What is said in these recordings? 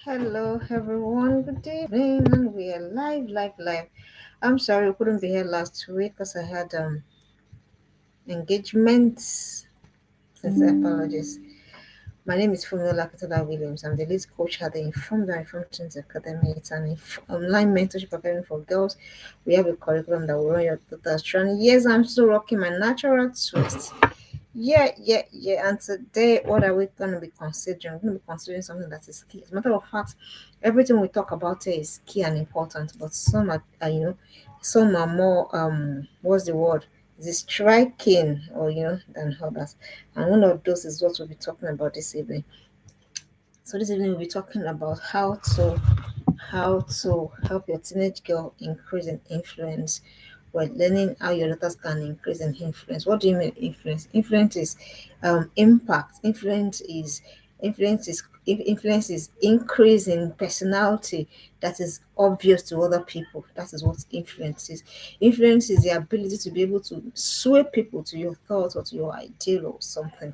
Hello, everyone. Good evening, and we are live. I'm sorry we couldn't be here last week because I had engagements. Sincere apologies. My name is Funyola Katola Williams. I'm the lead coach at the Informed and Informed Teens Academy. It's an online mentorship academy for girls. We have a curriculum that will run your daughter's journey. Yes, I'm still rocking my natural twist. Yeah. And today, what are we going to be considering? We're going to be considering something that is key. As a matter of fact, everything we talk about here is key and important, but some are more, what's the word? Is it striking or, than others? And one of those is what we'll be talking about this evening. So this evening, we'll be talking about how to help your teenage girl increase in influence. We're learning how your daughters can increase in influence. What do you mean influence? Influence is impact. Influence is increase in personality that is obvious to other people. That is what influence is. Influence is the ability to be able to sway people to your thoughts or to your ideal or something.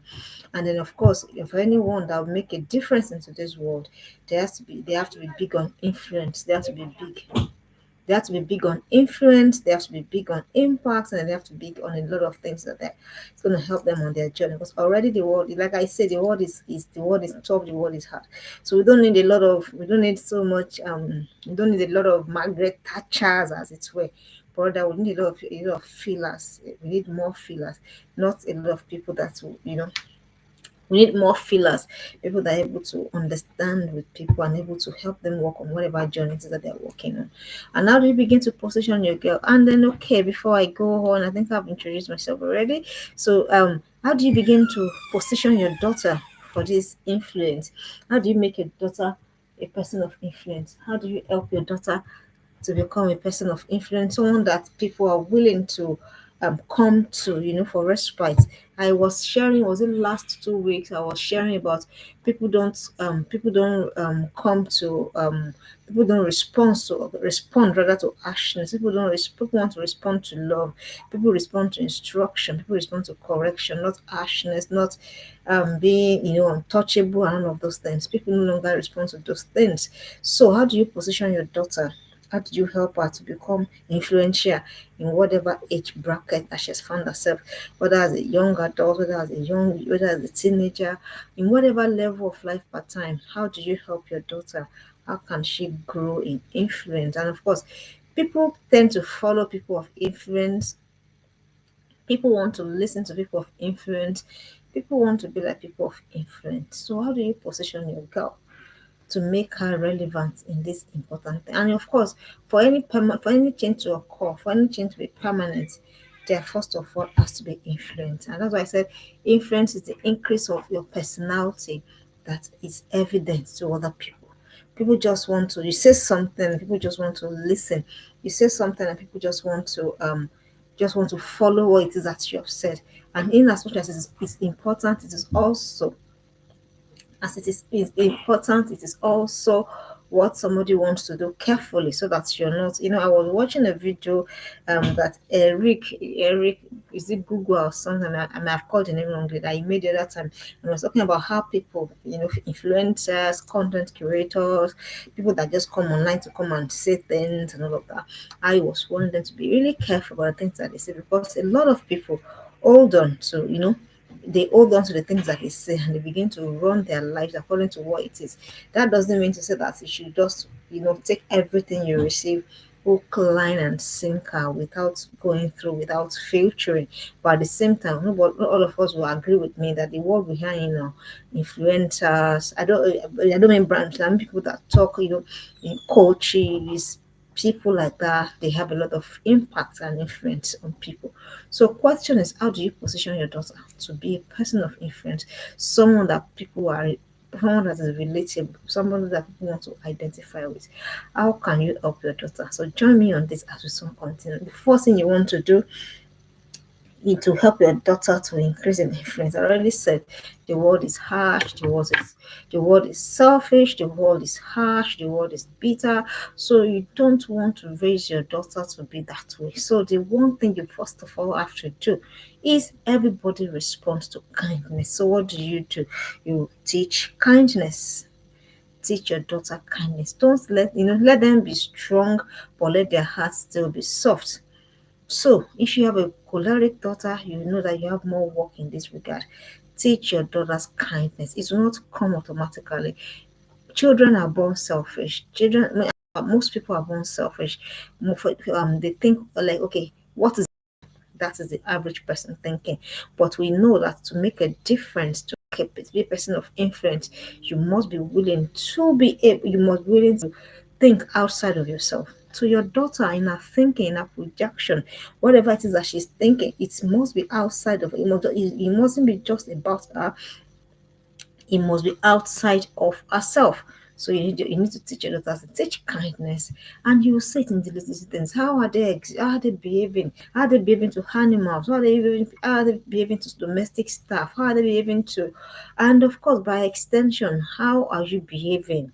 And then, of course, for anyone that will make a difference into this world, they have to be big on influence. They have to be big on influence. They have to be big on impact, and they have to be big on a lot of things it's going to help them on their journey. Because already the world, like I said, the world is tough. The world is hard. So we don't need so much. We don't need a lot of Margaret Thatchers, as it were. But we need a lot of fillers. We need more fillers, not a lot of people that will, we need more fillers, people that are able to understand with people and able to help them work on whatever journey it is that they're working on. And how do you begin to position your girl? And then, okay, before I go on, I think I've introduced myself already. So, how do you begin to position your daughter for this influence? How do you make your daughter a person of influence? How do you help your daughter to become a person of influence, someone that people are willing to come to, for respite. I was sharing, was it last 2 weeks? I was sharing about people don't respond rather to actions. People want to respond to love. People respond to instruction. People respond to correction, not harshness, not being untouchable and all of those things. People no longer respond to those things. So how do you position your daughter? How did you help her to become influential in whatever age bracket that she has found herself, whether as a young adult, whether as a teenager, in whatever level of life per time? How do you help your daughter? How can she grow in influence? And of course, people tend to follow people of influence. People want to listen to people of influence. People want to be like people of influence. So, how do you position your girl to make her relevant in this important thing? And of course, for any change to occur, for any change to be permanent, there first of all has to be influence. And that's why I said influence is the increase of your personality that is evident to other people. People just want to, you say something, people just want to listen. You say something and people just want to follow what it is that you have said. And in as much as it's important, it is also as it is important, it is also what somebody wants to do carefully so that you're not, I was watching a video that Eric, is it Google or something? I may have called the name wrongly, that he made the other time, and was talking about how people, influencers, content curators, people that just come online to come and say things and all of that. I was wanting them to be really careful about the things that they say, because a lot of people hold on to, they hold on to the things that they say and they begin to run their lives according to what it is. That doesn't mean to say that you should just, take everything you receive hook, line, and sinker without going through, without filtering. But at the same time, not all of us will agree with me that the world we have, influencers, I don't mean brands, I mean people that talk, in coaches, people like that, they have a lot of impact and influence on people. So question is, how do you position your daughter to be a person of influence, someone that people are someone that is relatable, someone that people want to identify with? How can you help your daughter? So join me on this as we soon continue. The first thing you want to do need to help your daughter to increase in influence. I already said the world is harsh, the world is selfish, the world is harsh, the world is bitter. So you don't want to raise your daughter to be that way. So the one thing you first of all have to do is everybody responds to kindness. So what do? You teach kindness. teach your daughter kindness. Don't let them be strong, but let their hearts still be soft. So, if you have a choleric daughter, you know that you have more work in this regard. Teach your daughters kindness. It will not come automatically. Children are born selfish. Most people are born selfish. They think like, okay, what is that is the average person thinking. But we know that to make a difference, to be a person of influence, you must be willing to be able, you must be willing to think outside of yourself. So your daughter, in her thinking, in her projection, whatever it is that she's thinking, it must be outside of it mustn't be just about her, it must be outside of herself. So you need to teach your daughters to teach kindness, and you will see it in the little things. How are they behaving? How are they behaving to animals? How are they behaving to domestic staff? How are they behaving to, and of course, by extension, how are you behaving?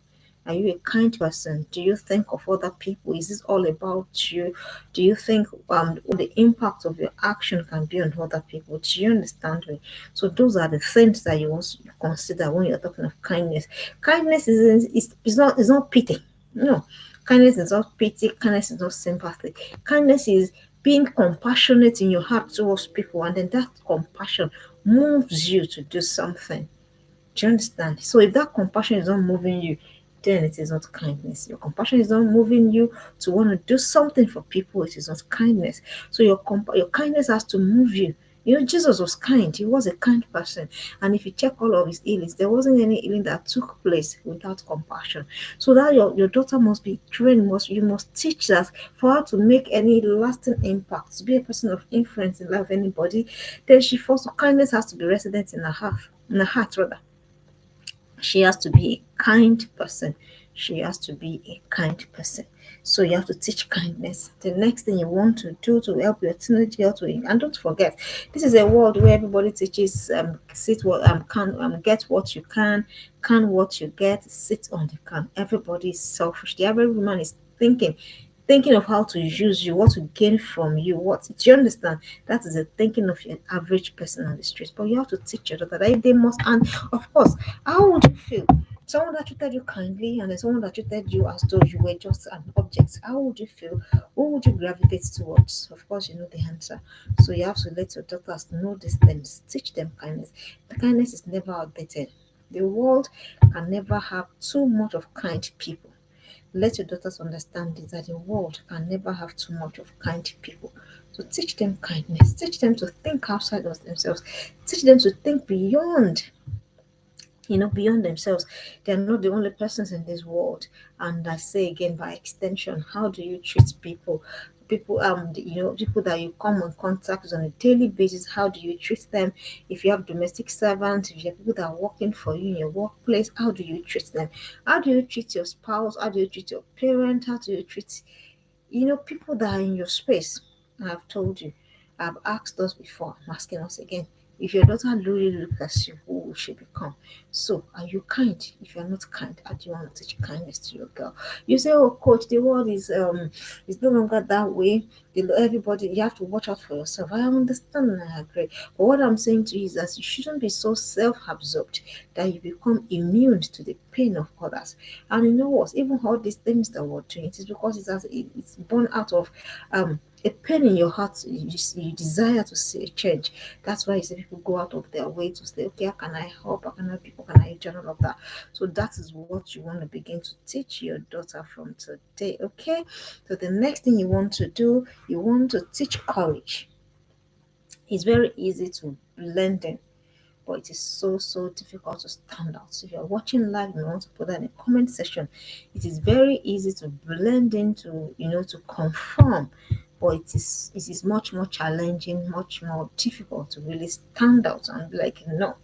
Are you a kind person? Do you think of other people? Is this all about you? Do you think what the impact of your action can be on other people? Do you understand me? So those are the things that you want to consider when you're talking of kindness. Kindness is not pity. No, kindness is not pity. Kindness is not sympathy. Kindness is being compassionate in your heart towards people, and then that compassion moves you to do something. Do you understand? So if that compassion is not moving you, then it is not kindness. Your compassion is not moving you to want to do something for people, it is not kindness. So your kindness has to move you. You know, Jesus was kind. He was a kind person. And if you check all of his healings, there wasn't any healing that took place without compassion. So that your daughter must be trained, you must teach that for her to make any lasting impact, to be a person of influence in the life of anybody, then she first kindness has to be resident in her heart rather. She has to be a kind person. She has to be a kind person. So you have to teach kindness. The next thing you want to do to help your teenage girl to, and don't forget, this is a world where everybody teaches sit what can get what you can what you get, sit on the can. Everybody is selfish. The average woman is thinking of how to use you, what to gain from you, what do you understand? That is the thinking of an average person on the street. But you have to teach your daughter that if they must, and of course, how would you feel? Someone that treated you kindly and then someone that treated you as though you were just an object. How would you feel? Who would you gravitate towards? Of course, you know the answer. So you have to let your daughters know these things. Teach them kindness. The kindness is never outdated. The world can never have too much of kind people. Let your daughters understand this, that the world can never have too much of kind people. So teach them kindness. Teach them to think outside of themselves. Teach them to think beyond, beyond themselves. They're not the only persons in this world. And I say again, by extension, how do you treat people? People that you come in contact with on a daily basis, how do you treat them? If you have domestic servants, if you have people that are working for you in your workplace, how do you treat them? How do you treat your spouse? How do you treat your parent? How do you treat people that are in your space? I've told you, I've asked us before, I'm asking us again. If your daughter really looks at you, who will she become? So, are you kind? If you're not kind, how do you want to teach kindness to your girl? You say, "Oh, coach, the world is no longer that way. Everybody, you have to watch out for yourself." I understand and I agree. But what I'm saying to you is that you shouldn't be so self-absorbed that you become immune to the pain of others. And you know what? Even all these things that we're doing, it is because it's born out of a pain in your heart. You desire to see a change. That's why you see people go out of their way to say, okay, how can I help? How can I help people? Can I do all of that? So that is what you want to begin to teach your daughter from today. Okay. So the next thing you want to do, you want to teach courage. It's very easy to blend in, but it is so difficult to stand out. So if you're watching live and you want to put that in the comment section, it is very easy to blend into, to conform, but it is much more challenging, much more difficult to really stand out and be like, no,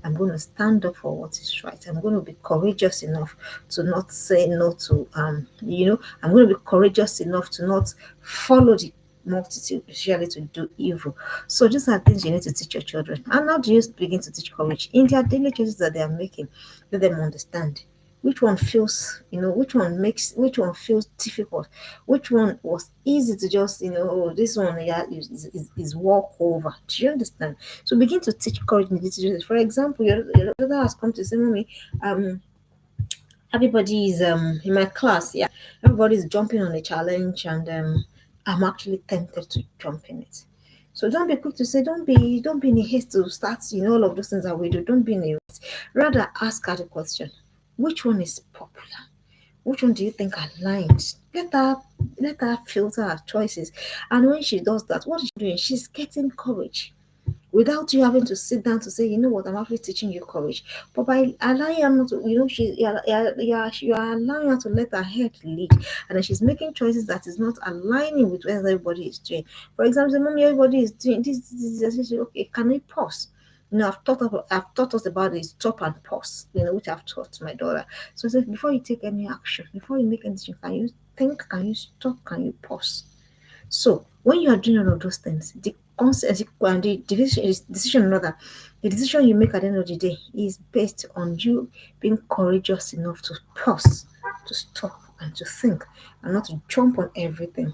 I'm going to stand up for what is right. I'm going to be courageous enough to not say no to, I'm going to be courageous enough to not follow the multitude, especially to do evil. So these are things you need to teach your children. And how do you begin to teach courage? In their daily choices that they are making, let them understand which one feels, which one feels difficult, which one was easy to just, oh, this one, yeah, is walk over. Do you understand? So begin to teach courage in these situations. For example, your daughter has come to say, "Mommy, um, Everybody is in my class, yeah. Everybody is jumping on a challenge, and I'm actually tempted to jump in it. So don't be quick to say, don't be in a haste to start, all of those things that we do. Don't be in a race. Rather ask her the question, which one is popular? Which one do you think aligns? Let her filter her choices. And when she does that, what is she doing? She's getting courage without you having to sit down to say, you know what, I'm actually teaching you courage. But by allowing her not to, you are allowing her to let her head lead, and then she's making choices that is not aligning with what everybody is doing. For example, the mommy, everybody is doing this, okay, can we pause? I've taught us about this stop and pause, which I've taught my daughter. So I said, before you take any action, before you make any decision, can you think? Can you stop? Can you pause? So when you are doing all of those things, the concept and the decision rather, the decision you make at the end of the day is based on you being courageous enough to pause, to stop, and to think, and not to jump on everything.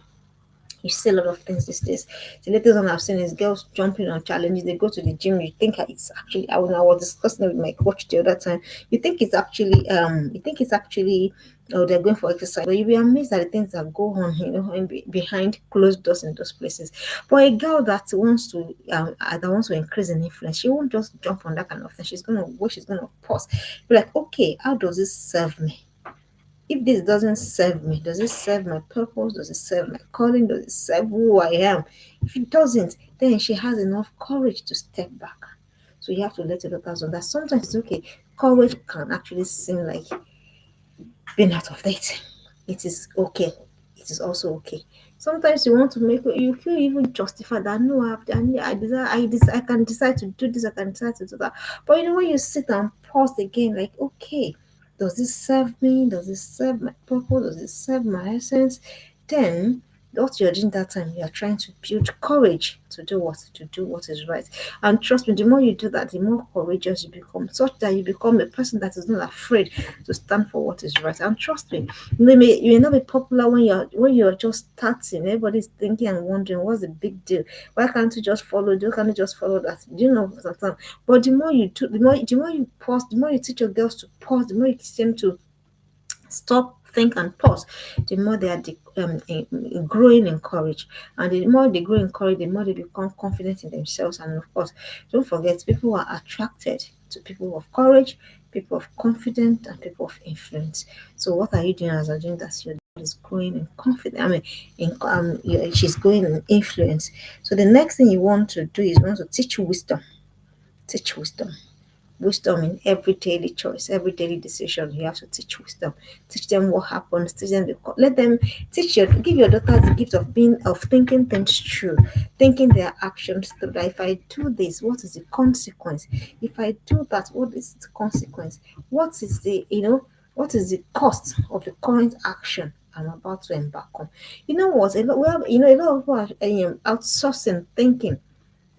You see a lot of things these days. The latest one I've seen is girls jumping on challenges. They go to the gym. You think it's actually. I was discussing it with my coach the other time. You think it's actually. Oh, they're going for exercise, but you'll be amazed at the things that go on, behind closed doors in those places. But a girl that wants to increase in influence, she won't just jump on that kind of thing. She's gonna pause. Be like, okay, how does this serve me? If this doesn't serve me, does it serve my purpose? Does it serve my calling? Does it serve who I am? If it doesn't, then she has enough courage to step back. So you have to let your daughters know that sometimes it's okay. Courage can actually seem like being out of date. It is okay. It is also okay. Sometimes you want to make you feel even justify that no, I can decide to do this, I can decide to do that. But when you sit and pause again, like, okay, does this serve me? Does this serve my purpose? Does it serve my essence? Then what you're doing that time, you're trying to build courage to do what is right. And trust me, the more you do that, the more courageous you become, such that you become a person that is not afraid to stand for what is right. And trust me, you may not be popular when you're just starting. Everybody's thinking and wondering what's the big deal. Why can't you just follow? Why can't you just follow that? Do you know sometimes? But the more you do, the more you pause, the more you teach your girls to pause, the more you teach them to stop, think, and pause, the more they are growing in courage. And the more they grow in courage, the more they become confident in themselves. And of course, don't forget, people are attracted to people of courage, people of confidence, and people of influence. So, what are you doing as a doing that? Your daughter is growing in confidence. She's growing in influence. So, the next thing you want to do is you want to teach wisdom. Teach wisdom in every daily choice, every daily decision. You have to teach wisdom. Teach them what happens. Teach them let them give your daughters the gift of thinking things through, thinking their actions through. That if I do this, what is the consequence? If I do that, what is the consequence? What is the cost of the current action I'm about to embark on? You know what? A lot of people are outsourcing thinking.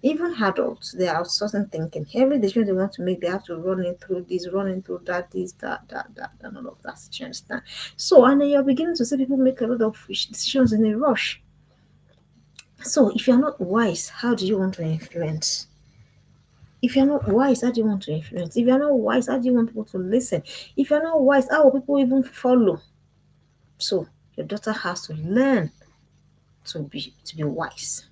Even adults, they are outsourcing thinking. Every decision they want to make, they have to run it through this, running through that, this, that, and all of that. You understand? So, and then you're beginning to see people make a lot of decisions in a rush. So, if you're not wise, how do you want to influence? If you're not wise, how do you want to influence? If you're not wise, how do you want people to listen? If you're not wise, how will people even follow? So, your daughter has to learn to be wise.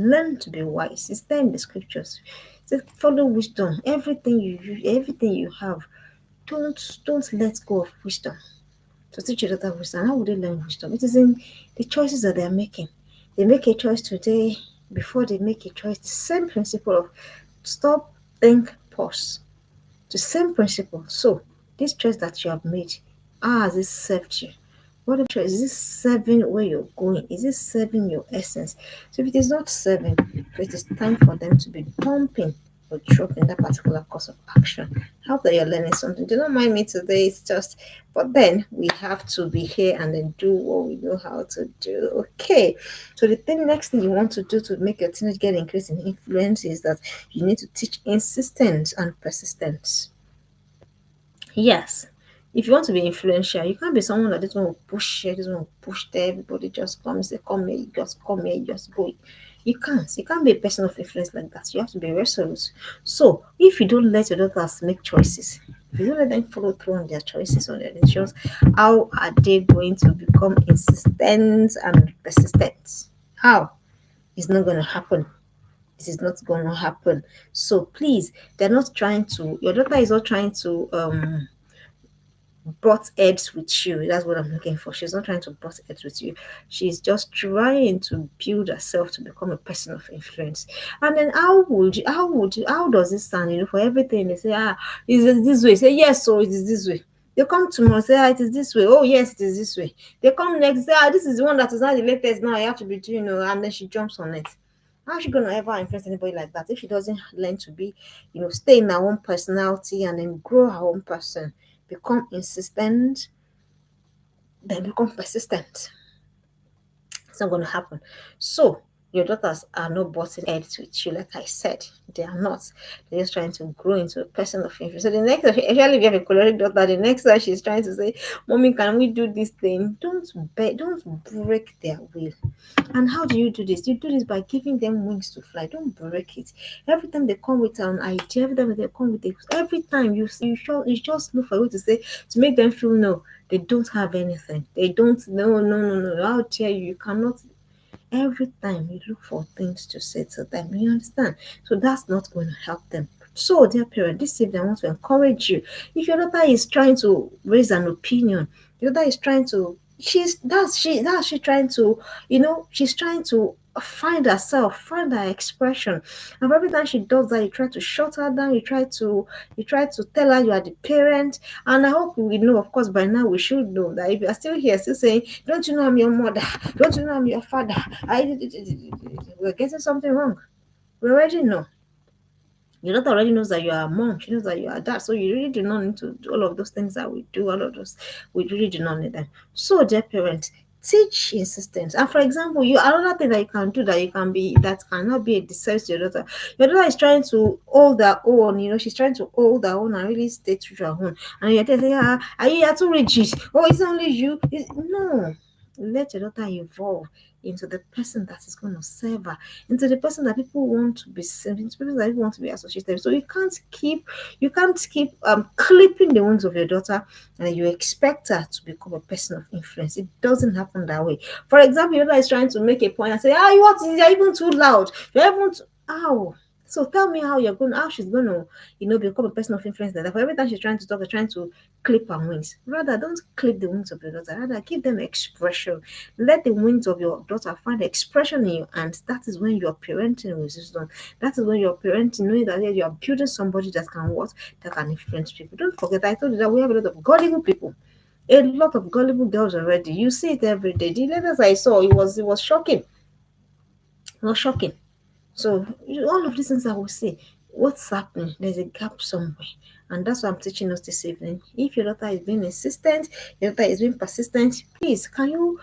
Learn to be wise. It's there in the scriptures. It says, follow wisdom. Everything you have. Don't let go of wisdom. To teach your daughter wisdom. How would they learn wisdom? It is in the choices that they are making. They make a choice today before they make a choice. The same principle of stop, think, pause. The same principle. So this choice that you have made, how has it served you? What choice is this serving where you're going? Is it serving your essence? So if it is not serving, so it is time for them to be dumping or dropping that particular course of action. I hope that you're learning something. Do not mind me today. It's just, but then we have to be here and then do what we know how to do. Okay. So next thing you want to do to make your teenage get increase in influence is that you need to teach insistence and persistence. Yes. If you want to be influential, you can't be someone that doesn't want to push here, doesn't want to push there. Everybody just comes, say, come here, you just come here, you just go. You can't. You can't be a person of influence like that. You have to be resolute. So, if you don't let your daughters make choices, If you don't let them follow through on their choices, on their decisions, how are they going to become insistent and persistent? How? It's not going to happen. This is not going to happen. So please, they're not trying to, your daughter is not trying to butt heads with you. That's what I'm looking for. She's not trying to butt heads with you. She's just trying to build herself to become a person of influence. And then how does it sound? For everything they say, is it this way? Say yes, so it is this way. They come tomorrow, say, it is this way. Oh, yes, it is this way. They come next, say, this is the one that is not the latest now. I have to be doing, and then she jumps on it. How is she gonna ever influence anybody like that if she doesn't learn to be, stay in her own personality and then grow her own person, become insistent, then become persistent? It's not going to happen. So your daughters are not butting heads with you, like I said. They are not. They're just trying to grow into a person of influence. So the next, especially if you have a choleric daughter, the next time she's trying to say, "Mommy, can we do this thing?" Don't break their will. And how do you do this? You do this by giving them wings to fly. Don't break it. Every time they come with an idea, every time they come with every time you just look for a way to say, to make them feel no, they don't have anything. They don't. No, no, no, no. I'll tell you, you cannot. Every time you look for things to say to them, you understand? So that's not going to help them. So, dear parent, this evening I want to encourage you. If your daughter is trying to raise an opinion, your daughter is trying to, that's she trying to, she's trying to find herself, find her expression. And every time she does that, you try to shut her down, you try to tell her you are the parent. And I hope we know, of course, by now we should know that if you are still here, still saying, "Don't you know I'm your mother? Don't you know I'm your father?" We're getting something wrong. We already know. Your daughter already knows that you are a mom. She knows that you are dad. So you really do not need to do all of those things that we do. All of those, we really do not need them. So, dear parents, teach insistence. And for example, another thing that you can do that cannot be a disservice to your daughter. Your daughter is trying to hold her own. She's trying to hold her own and really stay true to her own. And you're there saying, are you too rigid? Oh, it's only you. No. Let your daughter evolve into the person that is going to serve her, into the person that people want to be seen, into people that people want to be associated with. So you can't keep clipping the wounds of your daughter and you expect her to become a person of influence. It doesn't happen that way. For example, your daughter is trying to make a point and say, you're even too loud. You're even too ow. So tell me how she's going to, become a person of influence like that. For every time she's trying to talk, trying to clip her wings. Rather, don't clip the wings of your daughter. Rather, give them expression. Let the wings of your daughter find expression in you, and that is when you're parenting with wisdom. That is when you're parenting, knowing that you are building somebody that can what? That can influence people. Don't forget, I told you that we have a lot of gullible people. A lot of gullible girls already. You see it every day. The letters I saw, it was shocking. It was shocking. So all of these things I will say, what's happening? There's a gap somewhere. And that's what I'm teaching us this evening. If your daughter is being insistent, your daughter is being persistent, please can you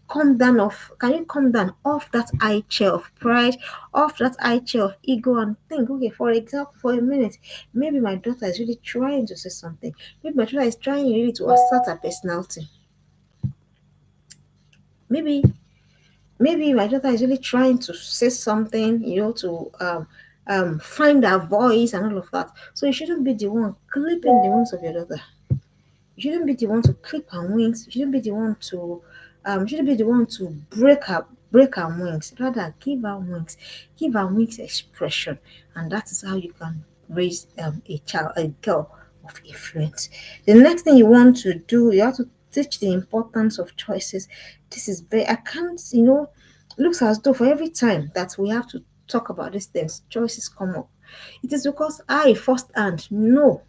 come down off that high chair of pride, off that high chair of ego and think, okay, for example, for a minute, maybe my daughter is really trying to say something. Maybe my daughter is trying really to assert her personality. Maybe my daughter is really trying to say something, to find her voice and all of that. So you shouldn't be the one clipping the wings of your daughter. You shouldn't be the one to clip her wings. You shouldn't be the one to break her wings. Rather, give her wings expression, and that is how you can raise a girl of influence. The next thing you want to do, you have to teach the importance of choices. This is very, I can't, looks as though for every time that we have to talk about these things, choices come up. It is because I firsthand know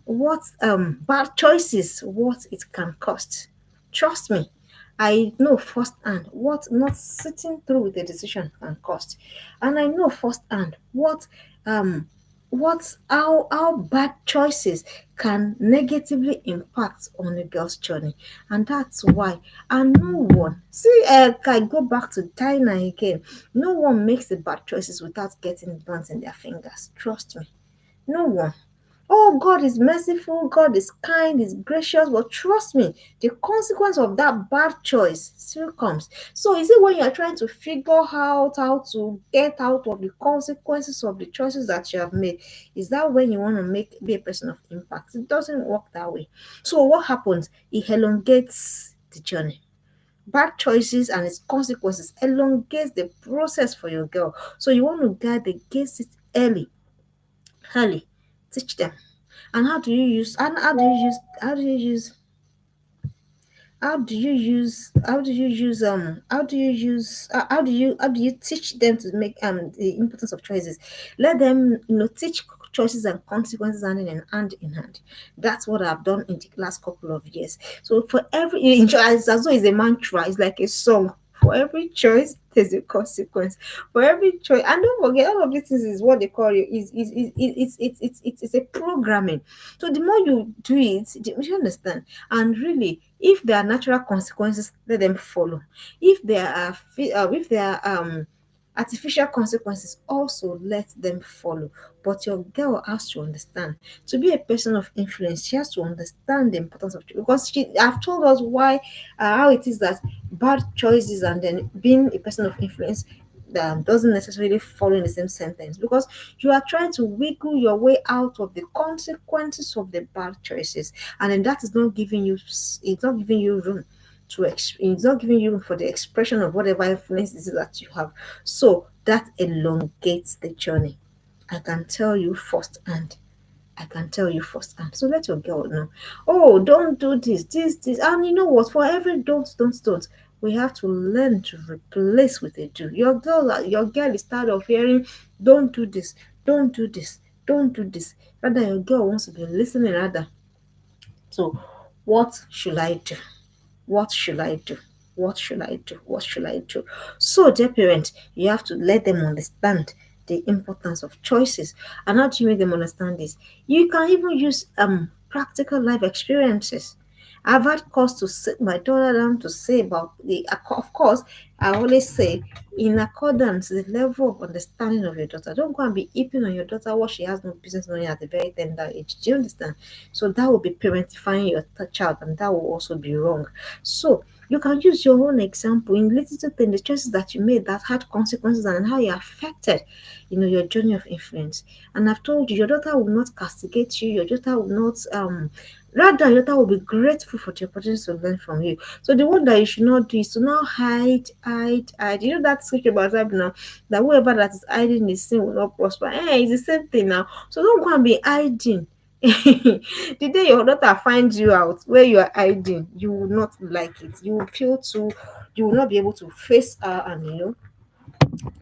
what bad choices, what it can cost. Trust me, I know firsthand what not sitting through with a decision can cost. And I know firsthand um how bad choices can negatively impact on a girl's journey. And that's why, and no one, see, I go back to Dinah again. No one makes the bad choices without getting burns in their fingers. Trust me, no one. Oh, God is merciful, God is kind, is gracious, but trust me, the consequence of that bad choice still comes. So, is it when you're trying to figure out how to get out of the consequences of the choices that you have made? Is that when you want to be a person of impact? It doesn't work that way. So, what happens? It elongates the journey. Bad choices and its consequences elongates the process for your girl. So, you want to guard against it early. Teach them. And how do you teach them to make the importance of choices? Let them, teach choices and consequences hand in hand. That's what I've done in the last couple of years. So for every, it's as though it's a mantra, it's like a song. For every choice there's a consequence. For every choice, and don't forget, all of these things is what they call it it's a programming. So the more you do it, you understand. And really, if there are natural consequences, let them follow. If there are artificial consequences, also let them follow. But your girl has to understand. To be a person of influence, she has to understand the importance of, because she have told us why, how it is that bad choices and then being a person of influence doesn't necessarily follow in the same sentence, because you are trying to wiggle your way out of the consequences of the bad choices, and then that is not giving you, it's not giving you room it's not giving you room for the expression of whatever influence it is that you have. So that elongates the journey. I can tell you firsthand. I can tell you firsthand. So let your girl know. Oh, don't do this. And you know what? For every don't, we have to learn to replace with a do. Your girl is tired of hearing, don't do this, don't do this, don't do this. Rather, your girl wants to be listening rather. So, what should I do? What should I do? What should I do? What should I do? So, dear parents, you have to let them understand the importance of choices. And how do you make them understand this? You can even use practical life experiences. I've had cause to sit my daughter down to say about of course, I always say, in accordance to the level of understanding of your daughter. Don't go and be heaping on your daughter what she has no business knowing at a very tender age. Do you understand? So that will be parentifying your child, and that will also be wrong. So you can use your own example in little things, the choices that you made that had consequences and how you affected, your journey of influence. And I've told you, your daughter will not castigate you. Your daughter will not rather, your daughter will be grateful for the opportunity to learn from you. So the one that you should not do is to not hide. You know that scripture about that now, that whoever that is hiding his sin will not prosper. It's the same thing now. So don't go and be hiding. The day your daughter finds you out where you are hiding, you will not like it. You will feel too, you will not be able to face her, and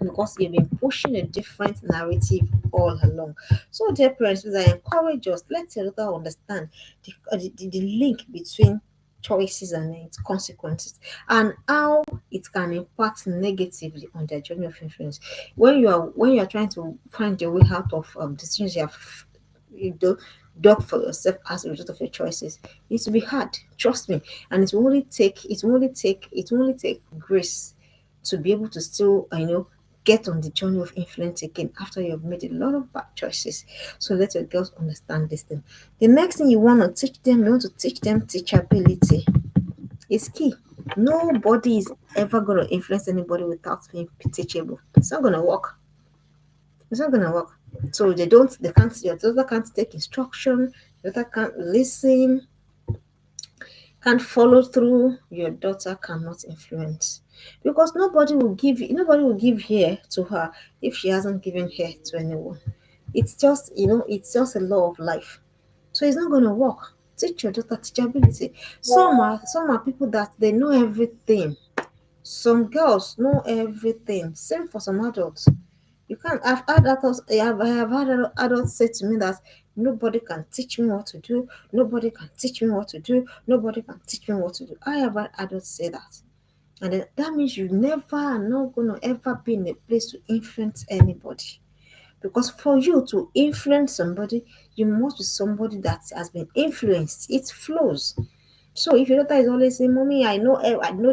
because you've been pushing a different narrative all along. So, dear parents, please, I encourage us, let your daughter understand the link between choices and its consequences, and how it can impact negatively on their journey of influence. When you are trying to find your way out of decisions you do dug for yourself as a result of your choices, it will be hard, trust me. And it will only take grace to be able to still get on the journey of influence again after you've made a lot of bad choices. So let your girls understand this thing. The next thing you want to teach them teachability. It's key. Nobody is ever going to influence anybody without being teachable. It's not going to work. It's not going to work. So they can't, your daughter can't take instruction, your daughter can't listen, can't follow through, your daughter cannot influence. Because nobody will give ear to her if she hasn't given ear to anyone. It's just a law of life. So it's not gonna work. Teach your daughter teachability. Some are people that they know everything. Some girls know everything. Same for some adults. You can't. I have had adults say to me that nobody can teach me what to do. Nobody can teach me what to do. Nobody can teach me what to do. I have had adults say that, and then that means you never are not gonna ever be in a place to influence anybody. Because for you to influence somebody, you must be somebody that has been influenced. It flows. So if your daughter is always saying, "Mommy, I know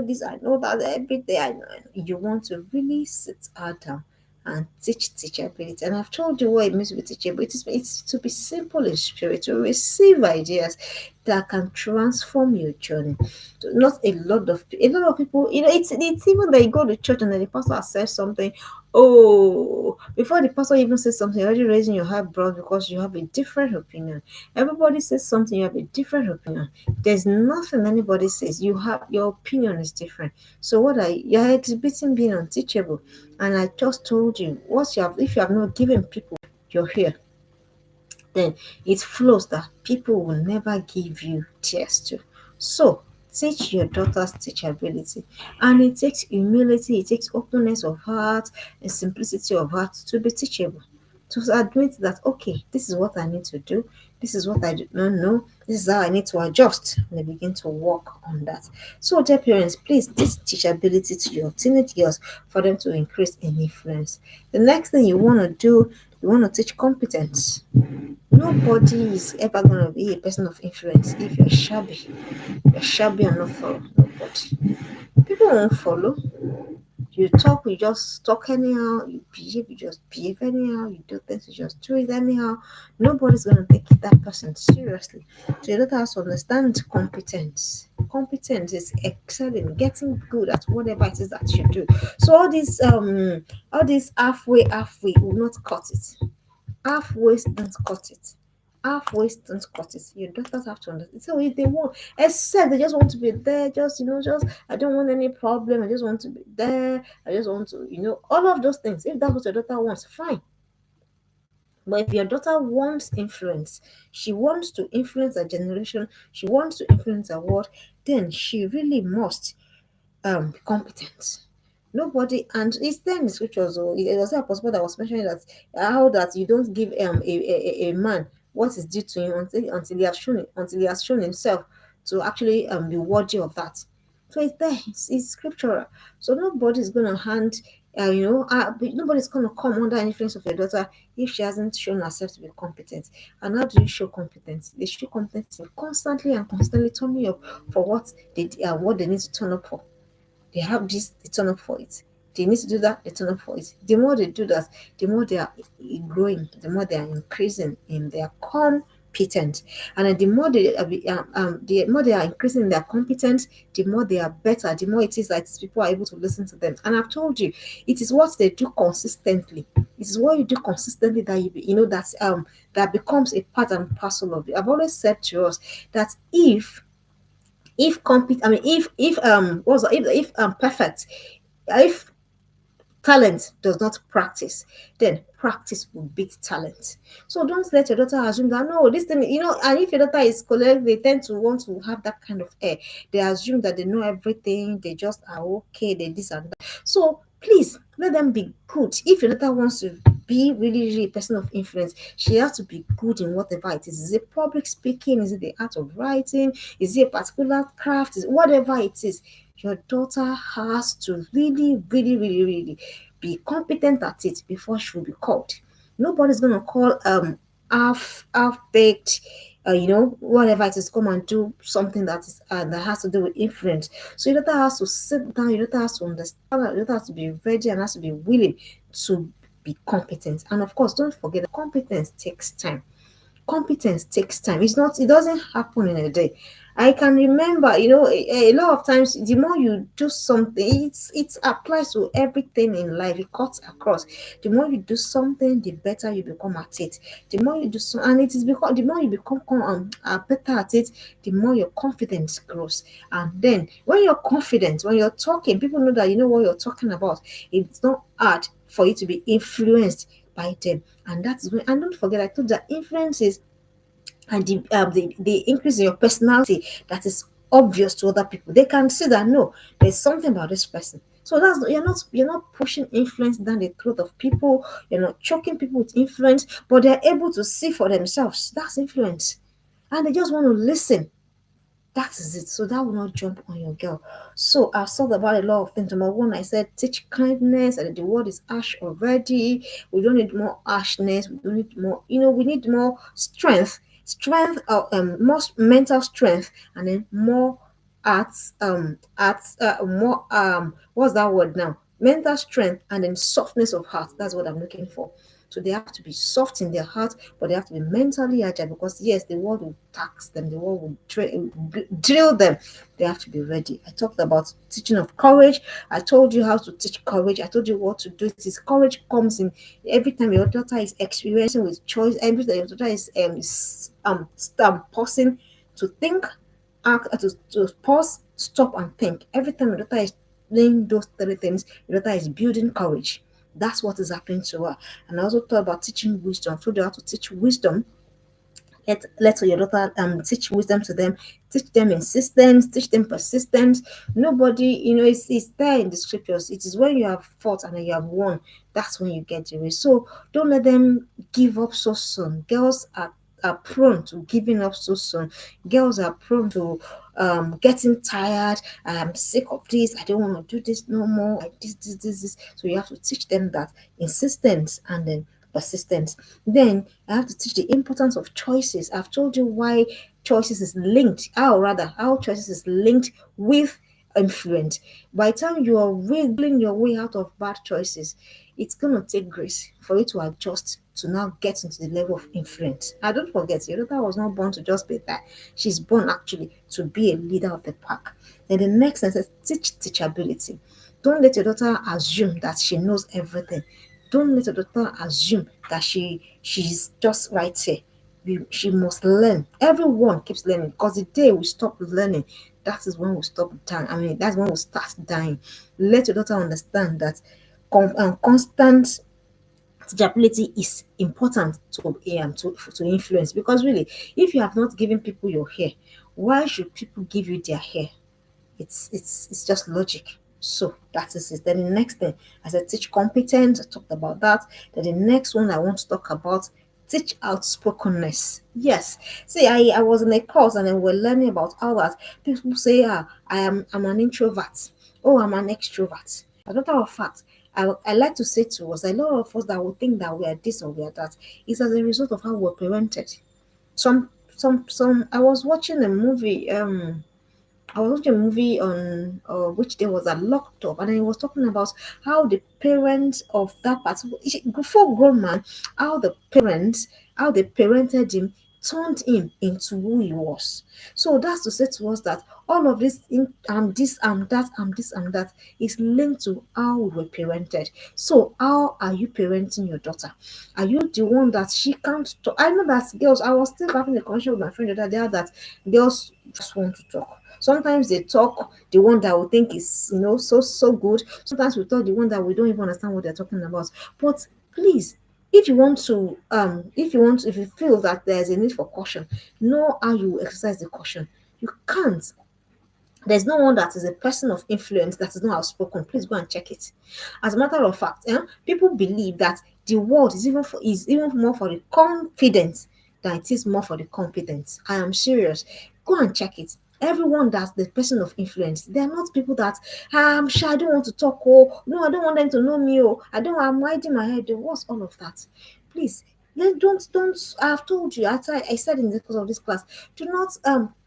this, I know that every day," you want to really sit her down and teach teachability. And I've told you what it means to be teachable. It's to be simple in spirit, to receive ideas that can transform your journey. Not a lot of people, it's even they go to church and then the pastor says something. Oh, before the pastor even says something, you're already raising your eyebrows because you have a different opinion. Everybody says something, you have a different opinion. There's nothing anybody says. Your opinion is different. So what are you're exhibiting being unteachable. And I just told you, what you have if you have not given people your ear, then it flows that people will never give you tears to. So teach your daughter's teachability. And it takes humility, it takes openness of heart and simplicity of heart to be teachable. To admit that, okay, this is what I need to do, this is what I do not know, this is how I need to adjust, and they begin to work on that. So, dear parents, please teach teachability to your teenage girls for them to increase in influence. The next thing you want to do, you want to teach competence. Nobody is ever going to be a person of influence if you're shabby. You're shabby and not follow. Nobody. People won't follow. You just talk anyhow. You just behave anyhow. You do things, you just do it anyhow. Nobody's going to take that person seriously. So you don't have to understand competence. Competence is excelling, getting good at whatever it is that you do. So all this halfway will not cut it. Halfway don't cut it. Halfway don't cut it. Your daughters have to understand. So if they want, except they just want to be there, just I don't want any problem. I just want to be there. I just want to, all of those things. If that's what your daughter wants, fine. But if your daughter wants influence, she wants to influence a generation, she wants to influence a world, then she really must competent. Nobody, and it's there in the scriptures. So it was a possible that was mentioning that how that you don't give a man what is due to him until he has shown himself to actually be worthy of that. So it's there. It's scriptural. So nobody's gonna hand. Nobody's gonna come under influence of your daughter if she hasn't shown herself to be competent. And how do you show competence? They show competence in constantly and constantly turning up for what they need to turn up for. They have this, they turn up for it. They need to do that, they turn up for it. The more they do that, the more they are growing, the more they are increasing in their competence. And then the more they are increasing in their competence, the more they are better, the more it is that people are able to listen to them. And I've told you, it is what they do consistently. It is what you do consistently that that becomes a part and parcel of it. I've always said to us that if compete I mean if what's that? If perfect if talent does not practice, then practice will beat talent. So don't let your daughter assume that no, this thing, and if your daughter is collect, they tend to want to have that kind of air. They assume that they know everything, they just are okay, they this and that. So please let them be good. If your daughter wants to be really, really a person of influence, she has to be good in whatever it is. Is it public speaking? Is it the art of writing? Is it a particular craft? Is whatever it is, your daughter has to really, really, really, really be competent at it before she will be called. Nobody's gonna call half baked, whatever it is, come and do something that has to do with influence. So your daughter has to sit down, your daughter has to understand, your daughter has to be ready and has to be willing to be competent. And of course, don't forget that competence takes time. Competence takes time. It doesn't happen in a day. I can remember, a lot of times the more you do something, it applies to everything in life. It cuts across. The more you do something, the better you become at it. The more you do so, and it is because the more you become better at it, the more your confidence grows. And then when you're confident, when you're talking, people know that you know what you're talking about. It's not hard for you to be influenced by them. And that's when, and don't forget, I told that influence is and the increase in your personality that is obvious to other people. They can see that no, there's something about this person. So you're not pushing influence down the throat of people. You're not choking people with influence, but they're able to see for themselves. That's influence, and they just want to listen. That is it. So that will not jump on your girl. So I've thought about a lot of things. Number one, I said teach kindness, and the word is harsh already. We don't need more harshness. We don't need more. We need more strength, more mental strength, and then more arts. More what's that word now? mental strength, and then softness of heart. That's what I'm looking for. So they have to be soft in their heart, but they have to be mentally agile, because yes, the world will tax them, the world will drill them. They have to be ready. I talked about teaching of courage. I told you how to teach courage. I told you what to do. This courage comes in every time your daughter is experiencing with choice. Every time your daughter is pausing to think, act, to pause, stop, and think. Every time your daughter is doing those three things, your daughter is building courage. That's what is happening to her. And I also thought about teaching wisdom. I told you how to teach wisdom. Let your daughter teach wisdom to them, teach them insistence, teach them persistence. Nobody, it's there in the scriptures. It is when you have fought and you have won, that's when you get the race. So don't let them give up so soon. Girls are prone to giving up so soon. Girls are prone to getting tired. I'm sick of this. I don't want to do this no more. This. So you have to teach them that insistence and then persistence. Then I have to teach the importance of choices. I've told you why choices is linked, how choices is linked with influence. By the time you are wiggling your way out of bad choices, it's gonna take grace for you to adjust to now get into the level of influence. And don't forget, your daughter was not born to just be that. She's born actually to be a leader of the pack. Then the next sentence, teach teachability. Don't let your daughter assume that she knows everything. Don't let your daughter assume that she's just right here. She must learn. Everyone keeps learning, because the day we stop learning, that is when we stop dying. I mean, that's when we start dying. Let your daughter understand that constant teachability is important to influence, because really, if you have not given people your hair, why should people give you their hair? It's just logic. So that is it. Then the next thing, as I teach competence, I talked about that. Then the next one I want to talk about, teach outspokenness. Yes. See, I was in a course and then we're learning about how that people say, I'm an introvert. Oh, I'm an extrovert. As a matter of fact, I like to say to us, a lot of us that would think that we are this or we are that, is as a result of how we're parented. Some I was watching a movie, I was watching a movie on which day was a locked up, and he was talking about how the parents of that particular full grown man, how the parents, how they parented him, turned him into who he was. So that's to say to us that all of this, this, that, that, is linked to how we were parented. So how are you parenting your daughter? Are you the one that she can't talk? I know that girls. I was still having a conversation with my friend the other day that girls just want to talk. Sometimes they talk the one that we think is so good. Sometimes we talk the one that we don't even understand what they're talking about. But please, if you feel that there's a need for caution, know how you exercise the caution. You can't. There's no one that is a person of influence that is not outspoken. Please go and check it. As a matter of fact, people believe that the world is even more for the confident than it is more for the competent. I am serious. Go and check it. Everyone that's the person of influence, they're not people that shy, I don't want to talk. Oh no, I don't want them to know me. Oh, I'm hiding my head. Oh, what's all of that? Please, then don't. I've told you. After I said in the course of this class, do not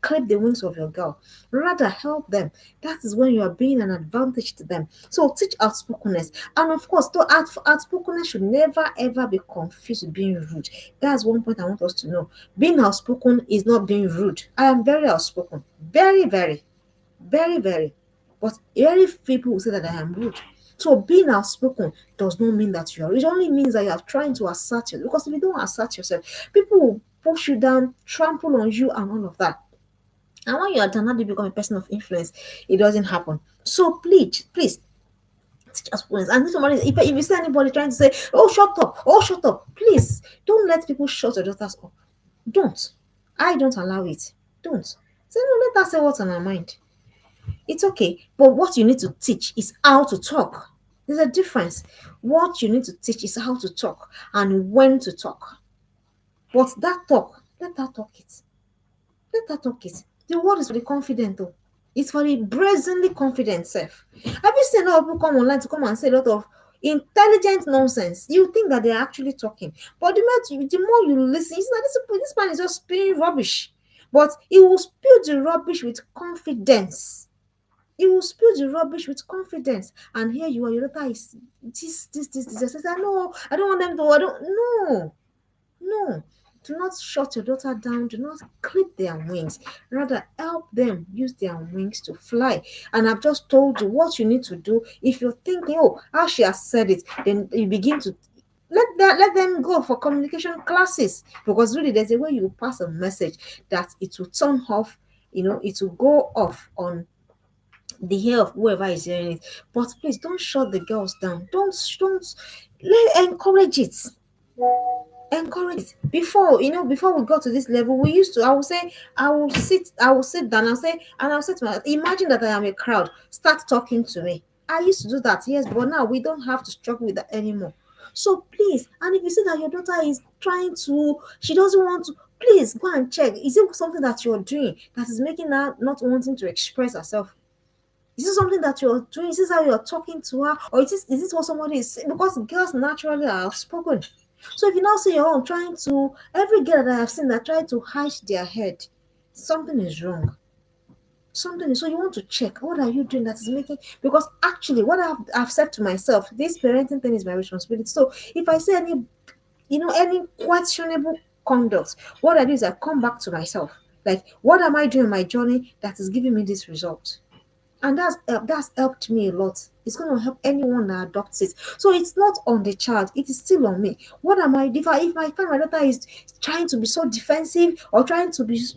clip the wings of your girl. Rather help them. That is when you are being an advantage to them. So teach outspokenness. And of course, though outspokenness should never ever be confused with being rude. That's one point I want us to know. Being outspoken is not being rude. I am very outspoken. Very, very, very, very. But very few people will say that I am rude. So being outspoken does not mean that you are. It only means that you are trying to assert yourself. Because if you don't assert yourself, people will push you down, trample on you, and all of that. And when you are done, become a person of influence, it doesn't happen. So please teach us points. And if you see anybody trying to say, oh shut up, please don't let people shut your daughters up. Don't. I don't allow it. Don't. Say no, let her say what's on her mind. It's okay. But what you need to teach is how to talk. There's a difference. What you need to teach is how to talk and when to talk. But that talk, let her talk it. Let her talk it. The word is for the confident though. It's for the brazenly confident self. Have you seen a lot of people come online to come and say a lot of intelligent nonsense? You think that they're actually talking. But the more you listen, it's like this man is just spewing rubbish. But he will spew the rubbish with confidence. He will spill the rubbish with confidence. And here you are, your daughter is this. I said, no, I don't want them to, I don't, no, no. Do not shut your daughter down. Do not clip their wings. Rather, help them use their wings to fly. And I've just told you what you need to do. If you're thinking, oh, how she has said it, then you begin to let them go for communication classes, because really there's a way you pass a message that it will turn off, it will go off on the ear of whoever is hearing it. But please don't shut the girls down. Don't encourage it. Encourage it. Before we got to this level, we used to, I would say, I will sit down and say, and I'll say to myself, imagine that I am a crowd, start talking to me. I used to do that, yes, but now we don't have to struggle with that anymore. So please, and if you see that your daughter is trying to, she doesn't want to, please go and check. Is it something that you're doing that is making her not wanting to express herself? Is this something that you're doing? Is this how you're talking to her? Or is this what somebody is saying? Because girls naturally are outspoken. So if you now see your own trying to, every girl that I have seen that try to hide their head, something is wrong. Something is, so you want to check what are you doing that is making, because actually what I've said to myself, this parenting thing is my responsibility. So if I see any questionable conduct, what I do is I come back to myself. Like, what am I doing in my journey that is giving me this result? And that's helped me a lot. It's going to help anyone that adopts it. So it's not on the child, it is still on me. What am I, if my friend, my daughter is trying to be so defensive, or trying to this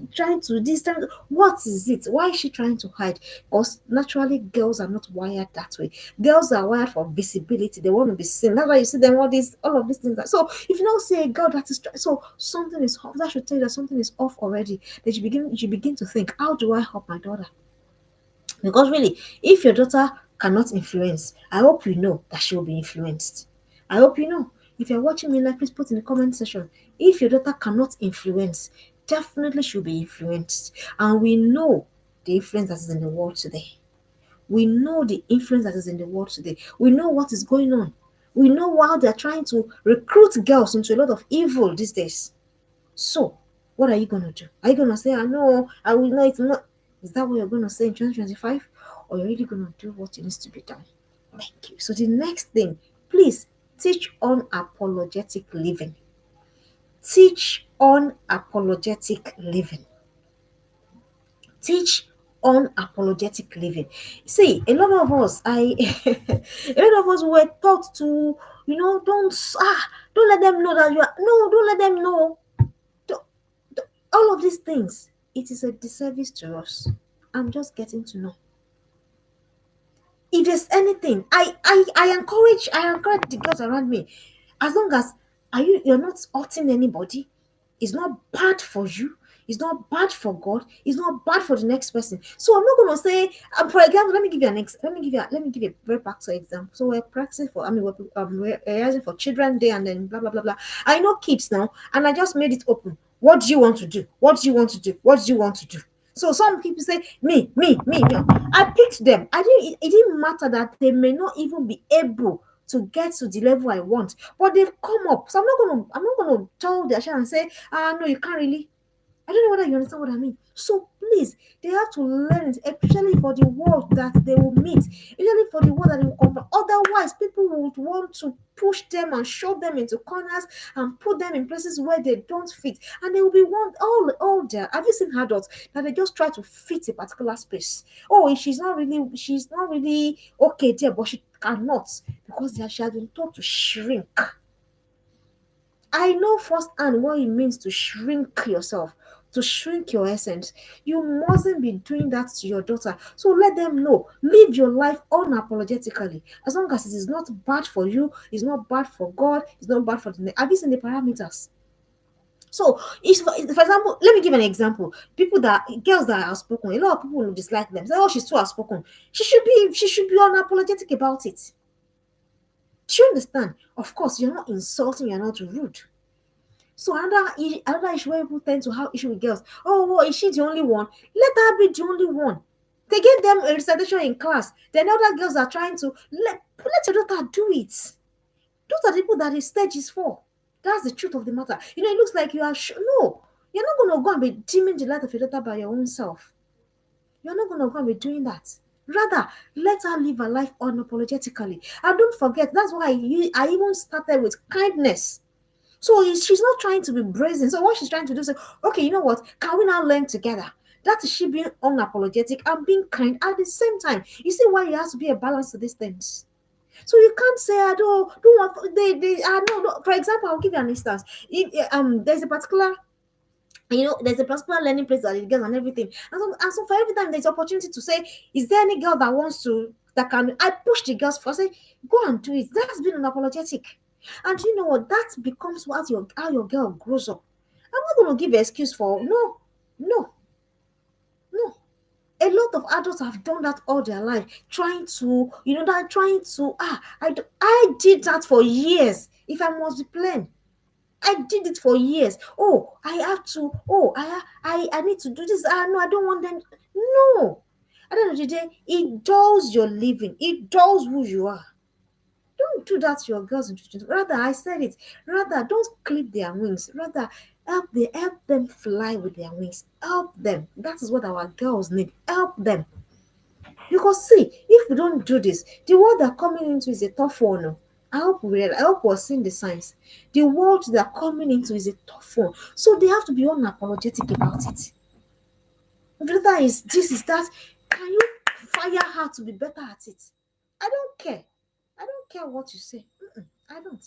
time, what is it? Why is she trying to hide? Because naturally girls are not wired that way. Girls are wired for visibility. They want to be seen. That's why you see them all of these things. So if you now see a girl that is so something is off, that should tell you that something is off already. Then you begin to think, how do I help my daughter? Because really, if your daughter cannot influence, I hope you know that she will be influenced. I hope you know. If you're watching me, like, please put in the comment section. If your daughter cannot influence, definitely she'll be influenced. And we know the influence that is in the world today. We know the influence that is in the world today. We know what is going on. We know how they're trying to recruit girls into a lot of evil these days. So, what are you going to do? Are you going to say, I know, I will know it's not? Is that what you're going to say in 2025? Or you're really going to do what needs to be done? Thank you. So, the next thing, please teach unapologetic living. Teach unapologetic living. Teach unapologetic living. See, a lot of us, a lot of us were taught to, don't let them know that you are, no, don't let them know. Don't, all of these things, it is a disservice to us. I'm just getting to know. If there's anything, I encourage the girls around me, as long as you're not hurting anybody, it's not bad for you, it's not bad for God, it's not bad for the next person. So I'm not gonna say, for example, let me give you a very practical example. So we're practicing for, we're rehearsing for Children's Day, and then blah blah blah blah. I know kids now, and I just made it open. What do you want to do? What do you want to do? What do you want to do? So some people say, me. I picked them. It didn't matter that they may not even be able to get to the level I want, but they've come up. So I'm not gonna tell their child and say, no, you can't really. I don't know whether you understand what I mean. So please, they have to learn it, especially for the world that they will meet, especially for the world that they will come from. Otherwise, people would want to push them and shove them into corners and put them in places where they don't fit. And they will be one all there. Have you seen adults that they just try to fit a particular space? Oh, she's not really okay there, but she cannot, because she has been taught to shrink. I know firsthand what it means to shrink yourself, to shrink your essence. You mustn't be doing that to your daughter. So let them know. Live your life unapologetically. As long as it is not bad for you, it's not bad for God, it's not bad for the. Have you seen the parameters? So, if, for example, let me give an example. Girls that are outspoken, a lot of people will dislike them. Say, oh, she's too outspoken. She should be unapologetic about it. Do you understand? Of course, you're not insulting, you're not rude. So another issue where people tend to have issue with girls. Oh, well, is she the only one? Let her be the only one. They give them a recitation in class. Then other girls are trying to let your daughter do it. Those are the people that the stage is for. That's the truth of the matter. It looks like you are no. You're not going to go and be dimming the light of your daughter by your own self. You're not going to go and be doing that. Rather, let her live her life unapologetically. And don't forget, that's why I even started with kindness. So she's not trying to be brazen. So what she's trying to do is say, okay, you know what? Can we now learn together? That is she being unapologetic and being kind at the same time. You see why there has to be a balance to these things. So you can't say I don't want they no, no. For example, I'll give you an instance. If there's a particular there's a particular learning place that it gets and everything. And so for every time there's opportunity to say, is there any girl that wants to that can I push the girls first? I say, go and do it. That's being unapologetic. And you know what? That becomes what your how your girl grows up. I'm not gonna give an excuse for no, no. A lot of adults have done that all their life, trying to, that trying to I did that for years. If I must be plain, I did it for years. Oh, I have to. Oh, I need to do this. No, I don't want them. No. At the end of the day, it does your living. It does who you are. Don't do that to your girls in children. Rather, I said it. Rather, don't clip their wings. Rather, help them fly with their wings. Help them. That is what our girls need. Help them. Because see, if we don't do this, the world they're coming into is a tough one. Oh. I hope we're seeing the signs. The world they're coming into is a tough one. So they have to be unapologetic about it. Whether is this is that, can you fire her to be better at it? I don't care. I don't care what you say. I don't.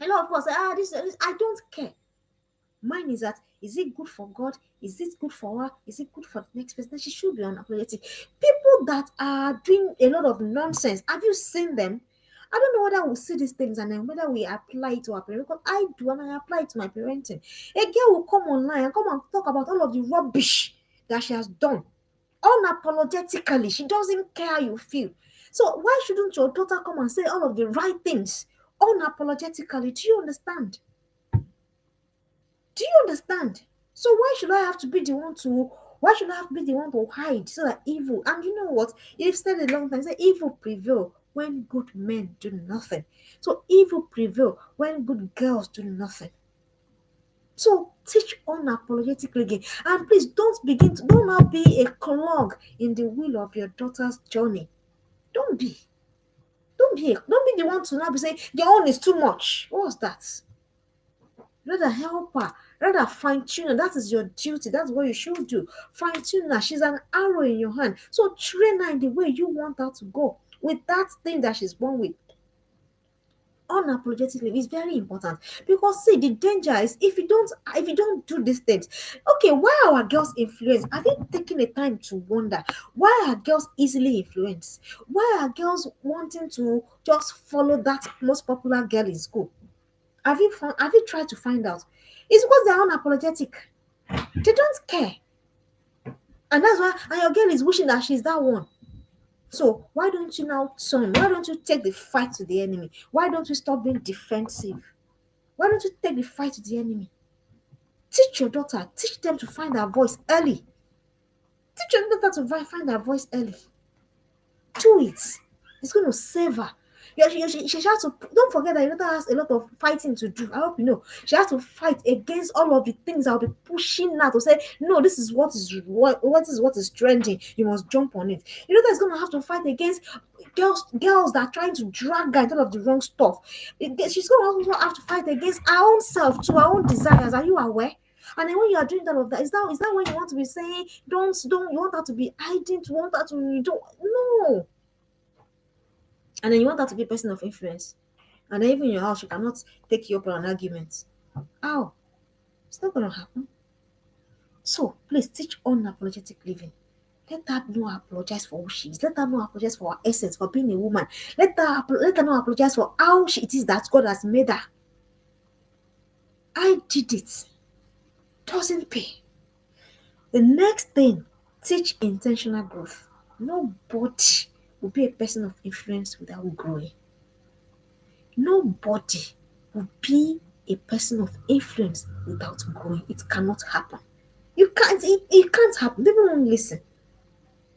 A lot of people say, this, I don't care. Mine is that, is it good for God? Is it good for her? Is it good for the next person? She should be unapologetic. People that are doing a lot of nonsense, have you seen them? I don't know whether we see these things and then whether we apply it to our parents. Because I do, and I apply it to my parenting. A girl will come online and come and talk about all of the rubbish that she has done unapologetically. She doesn't care how you feel. So why shouldn't your daughter come and say all of the right things unapologetically? Do you understand? Do you understand? So why should I have to be the one to hide so that evil, and you know what? You've said a long time, say evil prevail when good men do nothing. So evil prevail when good girls do nothing. So teach unapologetically again. And please don't now be a clog in the wheel of your daughter's journey. Don't be. Don't be the one to now be saying your own is too much. What's that? Rather help her, rather fine tune her. That is your duty. That's what you should do. Fine tune her. She's an arrow in your hand. So train her in the way you want her to go with that thing that she's born with. Unapologetically is very important, because see, the danger is if you don't do these things. Okay, why are our girls influenced? Have you taken the time to wonder why are girls easily influenced? Why are girls wanting to just follow that most popular girl in school? Have you tried to find out? It's because they're unapologetic. They don't care. And that's why, and your girl is wishing that she's that one. So why don't you now, son? Why don't you take the fight to the enemy? Why don't you stop being defensive? Why don't you take the fight to the enemy? Teach your daughter, teach them to find their voice early. Teach your daughter to find their voice early. Do it. It's going to save her. Yeah, she has to. Don't forget that your daughter has a lot of fighting to do. I hope you know. She has to fight against all of the things that will be pushing her to say, no, this is what is trending. You must jump on it. Your daughter is going to have to fight against girls that are trying to drag her into all of the wrong stuff. She's going to also have to fight against her own self, to her own desires. Are you aware? And then when you are doing all of that, is that when you want to be saying, don't you want her to be hiding, to want her to, you don't, no. And then you want her to be a person of influence. And then even in your house, you cannot take you up on an argument. How? It's not gonna happen. So please teach unapologetic living. Let her not apologize for who she is. Let her not apologize for her essence, for being a woman. Let her not apologize for how it is that God has made her. I did it. Doesn't pay. The next thing, teach intentional growth. Nobody will be a person of influence without growing. Nobody will be a person of influence without growing. It cannot happen. It can't happen. People won't listen.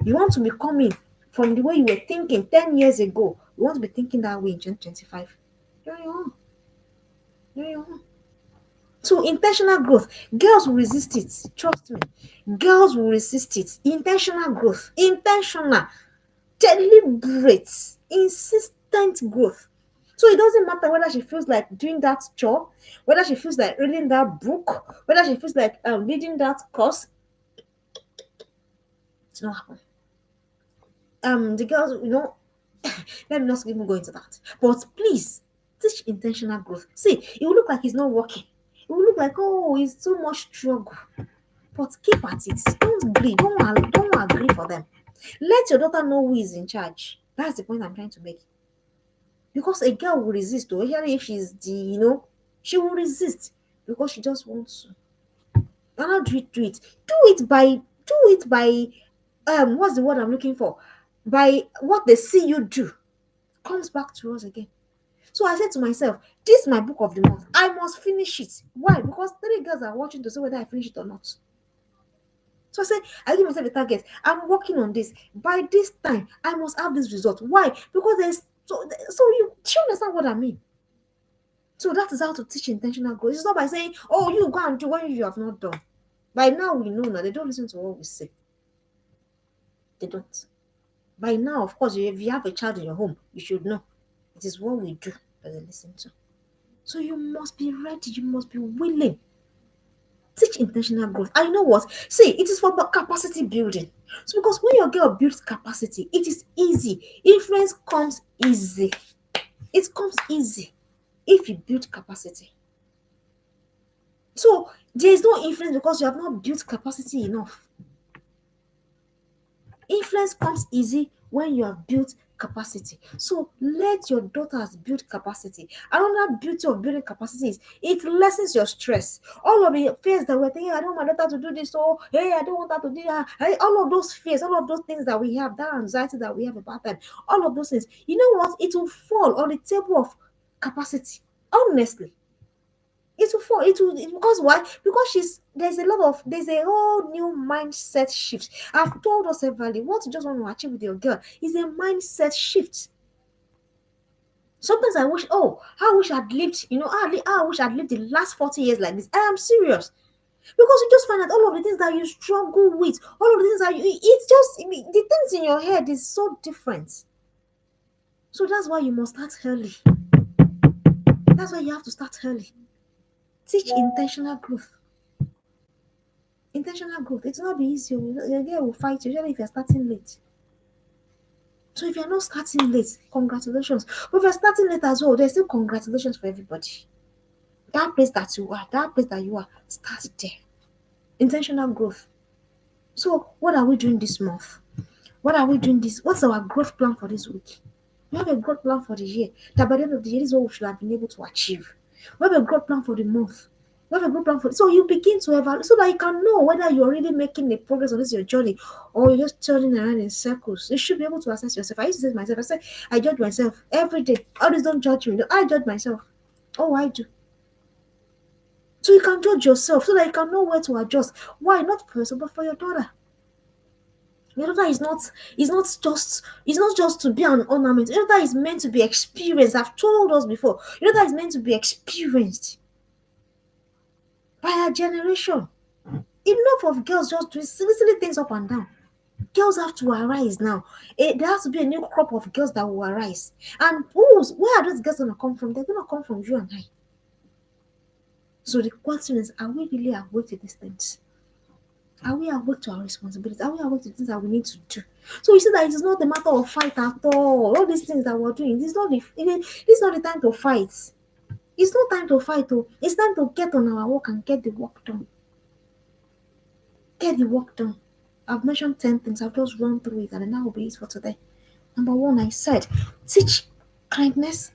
You want to be coming from the way you were thinking 10 years ago. You want to be thinking that way in 2025. You're on your own. You're on your own. So intentional growth, girls will resist it. Trust me. Girls will resist it. Intentional growth. Intentional, deliberate, insistent growth. So it doesn't matter whether she feels like doing that chore, whether she feels like reading that book, whether she feels like reading that course. It's not happen. The girls, let me not even go into that. But please teach intentional growth. See, it will look like it's not working. It will look like, oh, it's too much struggle. But keep at it. Don't agree. Don't agree for them. Let your daughter know who is in charge. That's the point I'm trying to make. Because a girl will resist, or especially if she's she will resist because she just wants to. And how do you do it? Do it by what's the word I'm looking for? By what they see you do comes back to us again. So I said to myself, this is my book of the month. I must finish it. Why? Because three girls are watching to see whether I finish it or not. So I said, I give myself a target. I'm working on this. By this time, I must have this result. Why? Because there's so you understand what I mean. So that is how to teach intentional growth. It's not by saying, oh, you go and do what you have not done. By now we know now they don't listen to what we say. They don't. By now, of course, if you have a child in your home, you should know. It is what we do that they listen to. So you must be ready, you must be willing. Teach intentional growth. I know what? See, it is for capacity building. So because when your girl builds capacity, it is easy. Influence comes easy. It comes easy if you build capacity. So there is no influence because you have not built capacity enough. Influence comes easy when you have built capacity. So let your daughters build capacity. Another beauty of building capacity is it lessens your stress. All of the fears that we're thinking, I don't want my daughter to do this, or hey, I don't want her to do that. Hey, all of those fears, all of those things that we have, that anxiety that we have about them, all of those things, you know what? It will fall on the table of capacity. Honestly, it will fall. Because why? Because there's a whole new mindset shift. I've told us severally what you just want to achieve with your girl is a mindset shift. Sometimes I wish, oh, I wish I'd lived, I wish I'd lived the last 40 years like this. I am serious. Because you just find out all of the things that you struggle with, all of the things that it's just, the things in your head is so different. So that's why you must start early. That's why you have to start early. Teach intentional growth. Intentional growth. It will not be easy. Your girl will fight you, especially if you're starting late. So if you're not starting late, congratulations. But if you're starting late as well, there's still congratulations for everybody. That place that you are, start there. Intentional growth. So what are we doing this month? What are we doing this? What's our growth plan for this week? We have a growth plan for the year. That by the end of the year, this is what we should have been able to achieve. We have a growth plan for the month. We have a growth plan for so you begin to evaluate so that you can know whether you're really making a progress on this your journey or you're just turning around in circles. You should be able to assess yourself. I used to say to myself, I judge myself every day. Others don't judge me. No, I judge myself. Oh, I do. So you can judge yourself so that you can know where to adjust. Why? Not for yourself, but for your daughter. Your daughter is not just to be an ornament. Your daughter is meant to be experienced. I've told us before. Your daughter is meant to be experienced by a generation. Enough of girls just doing silly things up and down. Girls have to arise now. There has to be a new crop of girls that will arise. And where are those girls gonna come from? They're gonna come from you and I. So the question is, are we really awake to these things? Are we awake to our responsibilities? Are we awake to the things that we need to do? So you see that it is not a matter of fight at all. All these things that we're doing, this is not the time to fight. It's not time to fight. Oh, it's time to get on our work and get the work done. Get the work done. I've mentioned 10 things. I've just run through it, and then that will be it for today. Number one, I said, teach kindness,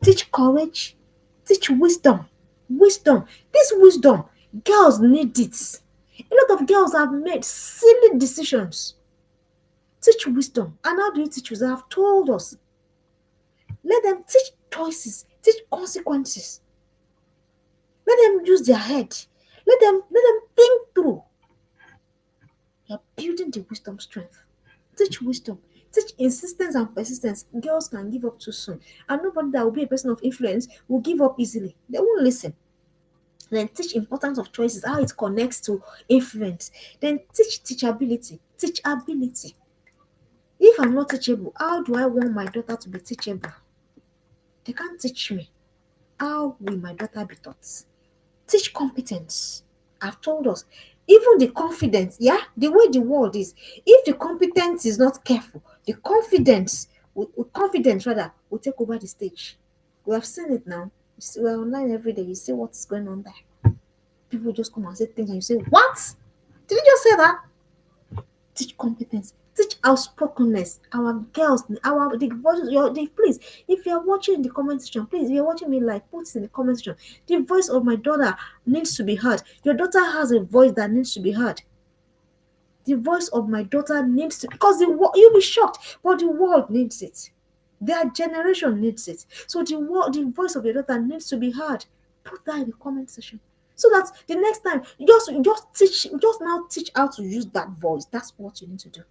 teach courage, teach wisdom. Wisdom. This wisdom, girls need it. A lot of girls have made silly decisions. Teach wisdom. And how do you teach wisdom? I've told us. Let them teach choices, teach consequences. Let them use their head. Let them think through. You're building the wisdom strength. Teach wisdom. Teach insistence and persistence. Girls can give up too soon. And nobody that will be a person of influence will give up easily. They won't listen. Then teach importance of choices, how it connects to influence. Then teach teachability. Teachability. If I'm not teachable, how do I want my daughter to be teachable? They can't teach me. How will my daughter be taught? Teach competence. I've told us. Even the confidence, yeah, the way the world is, if the competence is not careful, the confidence, confidence rather, will take over the stage. We have seen it now. We're online every day. You see what's going on there. People just come and say things and you say, what? Did you just say that? Teach competence, teach outspokenness. Our girls, our the voices, your the please, if you're watching in the comment section, please, if you're watching me live, put it in the comment section. The voice of my daughter needs to be heard. Your daughter has a voice that needs to be heard. The voice of my daughter needs to, because you'll be shocked, but the world needs it. Their generation needs it. So the voice of your daughter needs to be heard. Put that in the comment section. So that the next time, just now teach how to use that voice. That's what you need to do.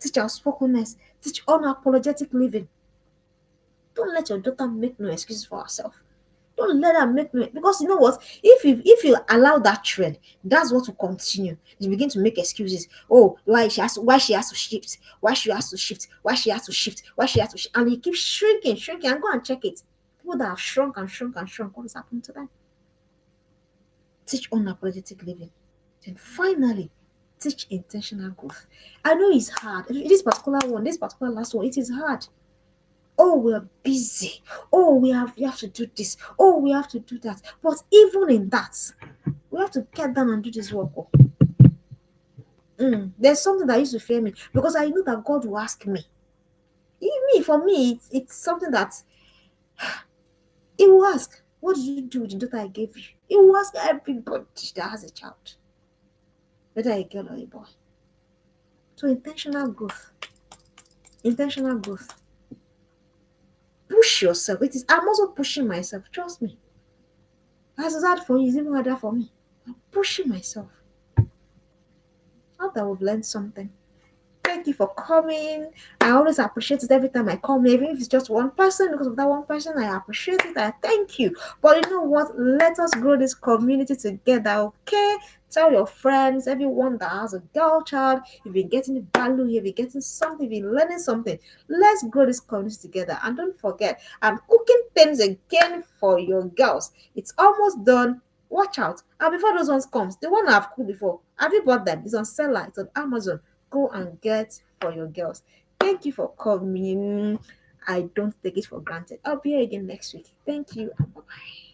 Teach outspokenness, teach unapologetic living. Don't let your daughter make no excuses for herself. Don't let her make no, because you know what? If you allow that trend, that's what will continue. You begin to make excuses. Oh, why she has to shift, why she has to shift, why she has to shift, why she has to shift, and you keep shrinking, shrinking, and go and check it. People that have shrunk and shrunk and shrunk, what is happening to them? Teach unapologetic living. Then finally, teach intentional growth. I know it's hard. This particular one, this particular last one, it is hard. Oh, we're busy. Oh, we have to do this. Oh, we have to do that. But even in that, we have to get down and do this work. Oh. There's something that used to fear me because I know that God will ask me. For me, it's something that He will ask. What did you do with the daughter I gave you? He will ask everybody that has a child, whether a girl or a boy. So intentional growth. Intentional growth. Push yourself. It is. I'm also pushing myself. Trust me. As it's hard for you, it's even harder for me. I'm pushing myself. Not that we've learned something. Thank you for coming. I always appreciate it every time I come, even if it's just one person. Because of that one person, I appreciate it. I thank you. But you know what? Let us grow this community together, okay? Tell your friends, everyone that has a girl child, if you're getting value, if you're getting something, if you're learning something, let's grow this community together. And don't forget, I'm cooking things again for your girls. It's almost done. Watch out. And before those ones comes, the one I've cooked before, have you bought them? It's on seller, it's on Amazon. Go and get for your girls. Thank you for coming. I don't take it for granted. I'll be here again next week. Thank you and bye bye.